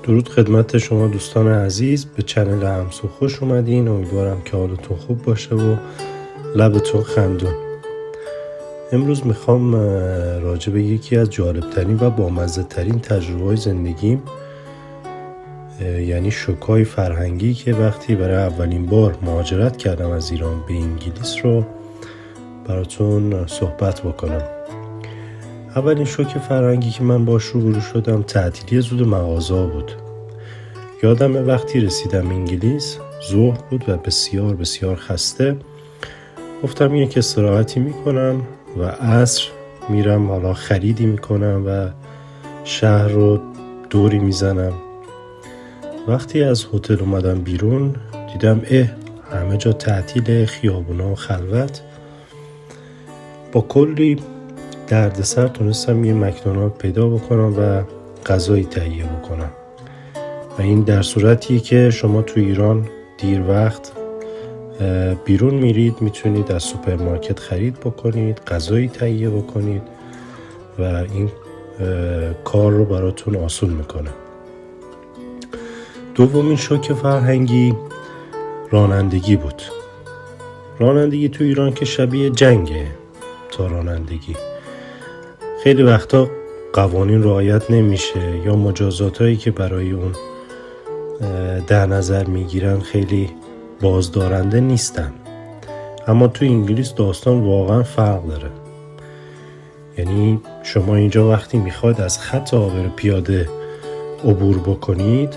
درود خدمت شما دوستان عزیز، به چنل همسو خوش اومدین. امیدوارم که حالتون خوب باشه و لبتون خندون. امروز میخوام راجع به یکی از جالبترین و بامزه ترین تجربه های زندگیم، یعنی شوک‌های فرهنگی که وقتی برای اولین بار مهاجرت کردم از ایران به انگلیس رو براتون صحبت بکنم. اولین شوک فرهنگی که من باش روبرو شدم تعطیلی زود مغازه بود. یادم وقتی رسیدم انگلیس ظهر بود و بسیار بسیار خسته. گفتم یک استراحتی میکنم و عصر میرم حالا خریدی میکنم و شهر رو دوری میزنم. وقتی از هتل اومدم بیرون دیدم همه جا تعطیل، خیابونا و خلوت. با کلی دردسر تونستم یه مکدونالد پیدا بکنم و غذایی تهیه بکنم. و این در صورتیه که شما تو ایران دیر وقت بیرون میرید، میتونید از سوپرمارکت خرید بکنید، غذایی تهیه بکنید و این کار رو براتون آسون میکنه. دومین شوک فرهنگی رانندگی بود. رانندگی تو ایران که شبیه جنگه تا رانندگی. خیلی وقتا قوانین رعایت نمیشه یا مجازات هایی که برای اون در نظر میگیرن خیلی بازدارنده نیستن. اما تو انگلیس داستان واقعا فرق داره. یعنی شما اینجا وقتی میخواید از خط عابر پیاده عبور بکنید،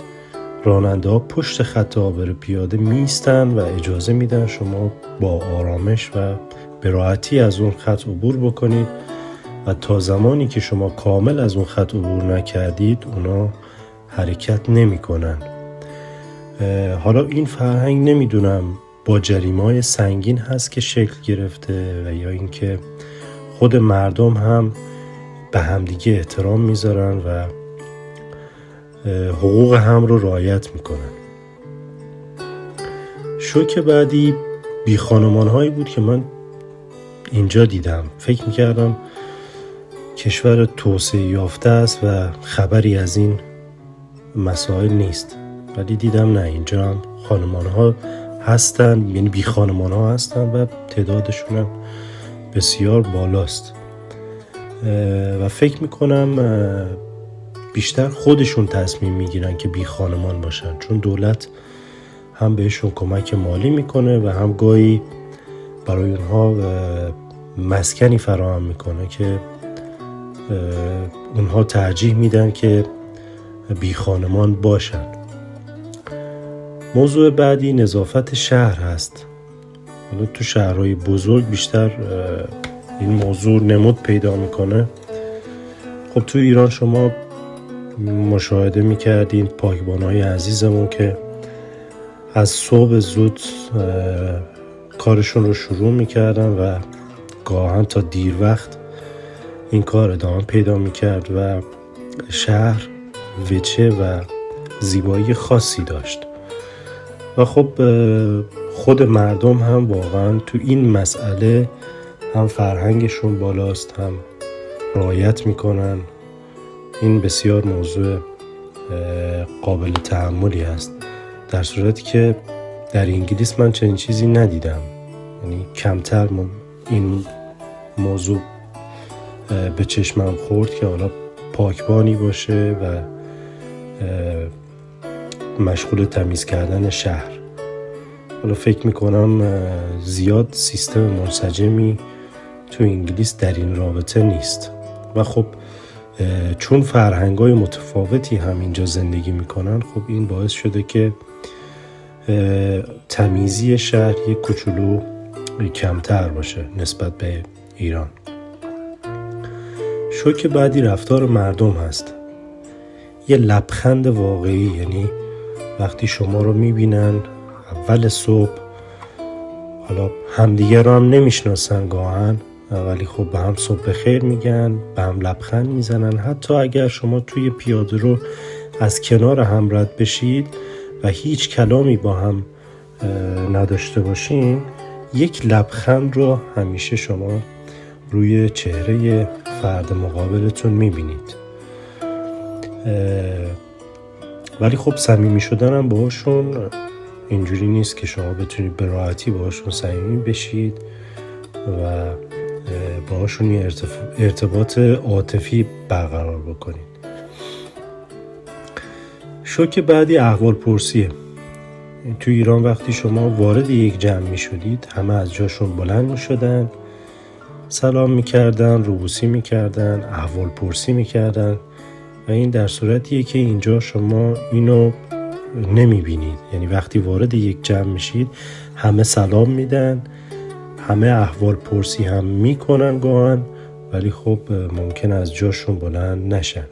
راننده ها پشت خط عابر پیاده میستن و اجازه میدن شما با آرامش و به راحتی از اون خط عبور بکنید و تا زمانی که شما کامل از اون خط عبور نکردید اونا حرکت نمی کنن. حالا این فرهنگ نمیدونم با جریمه‌های سنگین هست که شکل گرفته و یا اینکه خود مردم هم به همدیگه احترام میذارن و حقوق هم رو رعایت میکنن. شوک بعدی بی خانمان هایی بود که من اینجا دیدم. فکر میکردم کشور توسعه یافته است و خبری از این مسائل نیست، ولی دیدم نه، اینجا هم خانمان ها هستن، یعنی بی خانمان ها هستن و تعدادشون هم بسیار بالاست و فکر میکنم بیشتر خودشون تصمیم میگیرن که بی خانمان باشن، چون دولت هم بهشون کمک مالی میکنه و هم گاهی برای اونها مسکنی فراهم میکنه که اونها ترجیح میدن که بی خانمان باشن. موضوع بعدی نظافت شهر هست. حالا تو شهرهای بزرگ بیشتر این موضوع نمود پیدا میکنه. خب تو ایران شما مشاهده میکردین پاکبانای عزیزمون که از صبح زود کارشون رو شروع میکردن و گاهن تا دیر وقت این کار ادامه پیدا میکرد و شهر وجه و زیبایی خاصی داشت. و خب خود مردم هم واقعا تو این مسئله هم فرهنگشون بالاست، هم رعایت میکنن. این بسیار موضوع قابل تأملی هست، در صورتی که در انگلیس من چنین چیزی ندیدم. یعنی کمتر این موضوع به چشمم خورد که حالا پاکبانی باشه و مشغول تمیز کردن شهر. حالا فکر میکنم زیاد سیستم منسجمی تو انگلیس در این رابطه نیست و خب چون فرهنگ‌های متفاوتی هم اینجا زندگی میکنن، خب این باعث شده که تمیزی شهر یک کوچولو کمتر باشه نسبت به ایران. شوک بعدی رفتار مردم هست. یه لبخند واقعی، یعنی وقتی شما رو میبینن اول صبح، حالا همدیگه رو هم نمیشناسن گاهن، ولی خب به هم صبح بخیر میگن، به هم لبخند میزنن. حتی اگر شما توی پیاده رو از کنار هم رد بشید و هیچ کلامی با هم نداشته باشین، یک لبخند رو همیشه شما روی چهره فرد مقابلتون میبینید. ولی خب صمیمی شدن هم باهاشون اینجوری نیست که شما بتونید به راحتی باهاشون صمیمی بشید و باهاشون یه ارتباط عاطفی برقرار بکنید. شوک بعدی احوال پرسیه. تو ایران وقتی شما وارد یک جمع می شدید همه از جاشون بلند می شدن، سلام می کردن، روبوسی می کردن، احوال پرسی می کردن و این در صورتیه که اینجا شما اینو نمی بینید. یعنی وقتی وارد یک جمع میشید همه سلام میدن، همه احوال پرسی هم میکنن گاهن، ولی خب ممکن از جاشون بلند نشن.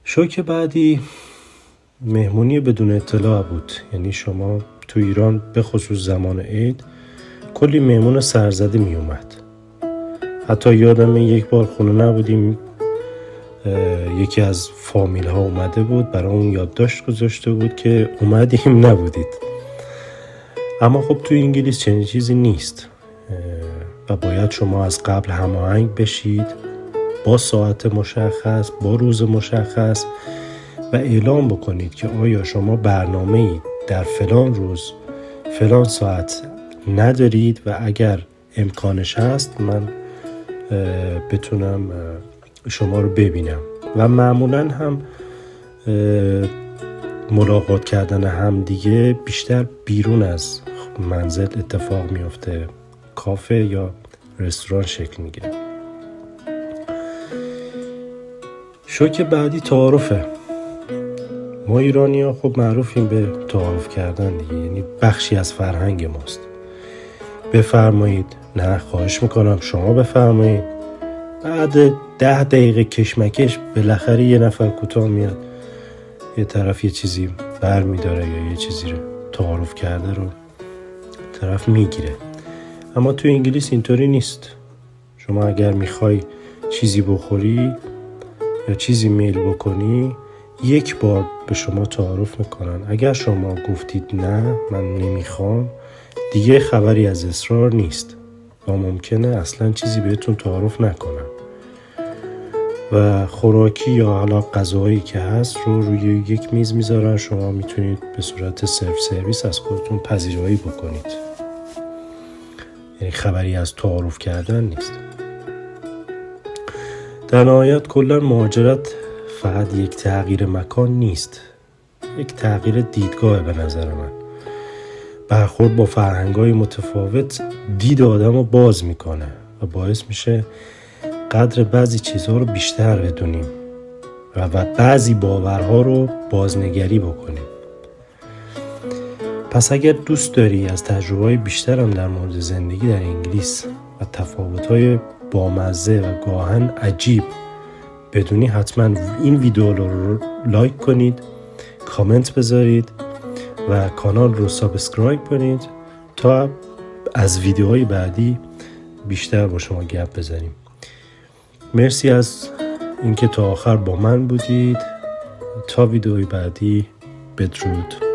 شوک بعدی مهمونی بدون اطلاع بود. یعنی شما تو ایران به خصوص زمان عید کلی مهمون سرزده می اومد. حتی یادم یک بار خونه نبودیم، یکی از فامیل ها اومده بود، برای اون یادداشت گذاشته بود که اومدیم نبودید. اما خب تو انگلیس چنین چیزی نیست و باید شما از قبل هماهنگ بشید با ساعت مشخص، با روز مشخص و اعلام بکنید که آیا شما برنامه‌ای در فلان روز فلان ساعت ندارید و اگر امکانش هست من بتونم شما رو ببینم. و معمولا هم ملاقات کردن هم دیگه بیشتر بیرون از منزل اتفاق میفته، کافه یا رستوران شکل میگیره. شوک بعدی تعارفه. ما ایرانی ها خب معروفیم به تعارف کردن دیگه، یعنی بخشی از فرهنگ ماست. بفرمایید، نه خواهش میکنم شما بفرمایید. بعد 10 دقیقه کشمکش بالاخره یه نفر کوتاه میاد، یه طرف یه چیزی بر میداره یا یه چیزی رو تعارف کرده رو طرف میگیره. اما تو انگلیس اینطوری نیست. شما اگر میخوای چیزی بخوری یا چیزی میل بکنی یک بار به شما تعارف میکنن. اگر شما گفتید نه من نمیخوام، دیگه خبری از اصرار نیست و ممکنه اصلا چیزی بهتون تعارف نکنن و خوراکی یا حالا غذاهایی که هست رو روی یک میز میذارن، شما میتونید به صورت سلف سرویس از خودتون پذیرایی بکنید. یعنی خبری از تعارف کردن نیست. در نهایت کلا مهاجرت فقط یک تغییر مکان نیست، یک تغییر دیدگاه به نظر من. برخورد با فرهنگ‌های متفاوت دید آدم رو باز میکنه و باعث میشه قدر بعضی چیزها رو بیشتر بدونیم و بعضی باورها رو بازنگری بکنیم. پس اگر دوست داری از تجربه‌های بیشترم در مورد زندگی در انگلیس و تفاوت‌های بامزه و گاهن عجیب بدونی، حتما این ویدیو رو لایک کنید، کامنت بذارید و کانال رو سابسکرایب کنید تا از ویدیوهای بعدی بیشتر با شما گپ بزنیم. مرسی از اینکه تا آخر با من بودید. تا ویدیوهای بعدی، بدرود.